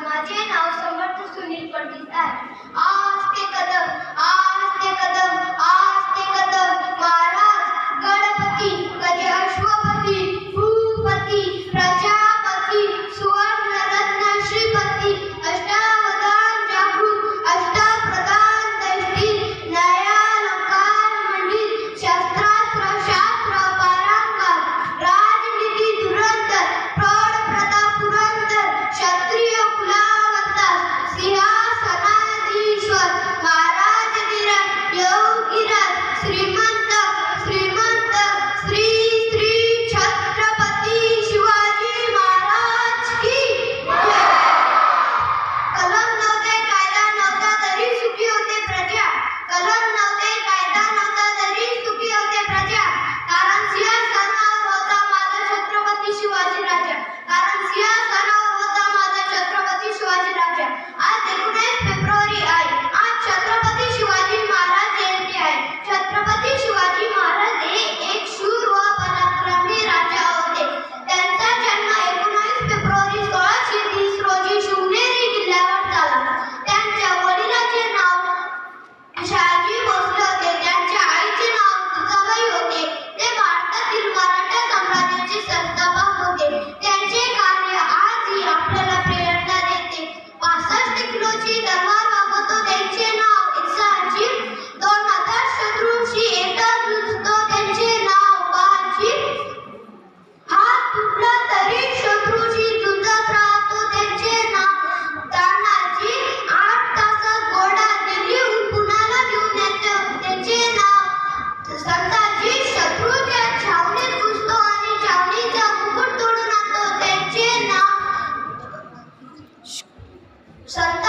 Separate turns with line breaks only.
माझे नाव समर्थ सुनील पंडित आहे. आज ते कदम, आज ते कदम, आज ते कदम, महाराज गणपती कधी अश्वपती, भूपती, प्रजापती, सुवर्णरत्न श्रीपती, अष्टावधान जागृत, अष्टप्रधान दृष्टी, न्यायालंकार मंडित, शस्त्रास्त्र शास्त्र पारंगत, राजनीती धुरंधर, प्रौढ प्रताप पुरंदर, क्षत्रिय कुलावतार, सिंहासनाधीश्वर, महाराजधिराज, योगीराज, श्रीमंत श्रीमंत श्री श्री छत्रपती शिवाजी महाराज की जय. कलम नव्हते, कायदा नव्हता तरी सुखी होते प्रजा. कलम नव्हते, कायदा नव्हता तरी सुखी होते प्रजा. कारण सिंहासनावर होता माझा छत्रपती शिवाजी राजा. कारण सिंहासनावर होता माझा छत्रपती शिवाजी राजा. आज 19 फेब्रुवारी आहे. आज छत्रपती शिवाजी महाराज जयंती आहे. छत्रपती शिवाजी महाराज हे एक शूर व पराक्रमी राजा होते. त्यांचा जन्म 19 फेब्रुवारी 1630 रोजी शिवनेरी किल्ल्यावर झाला. त्यांच्या वडिलांचे नाव शहाजी भोसले होते. त्यांच्या आईचे नाव जिजाबाई होते. ते भारतातील मराठा साम्राज्याचे संस्थापक होते. त्यांचे कार्य आजही आपल्याला प्रेरणा देते. 65 किलोची तलवार वापरतो त्यांचे नाव इसाजी. 2000 शत्रूंशी एकटा झुंजतो त्यांचे नाव बाजी. हात तुटला तरी शत्रूशी झुंजत राहतो त्यांचे नाव तानाजी. 8 तासात घोडा दिल्लीहून पुण्याला घेऊन येतो त्यांचे नाव संताजी. शत्रूच्या छावणीत घुसतो आणि छावणीचा मुकुट तोडून आणतो त्यांचे नाव संत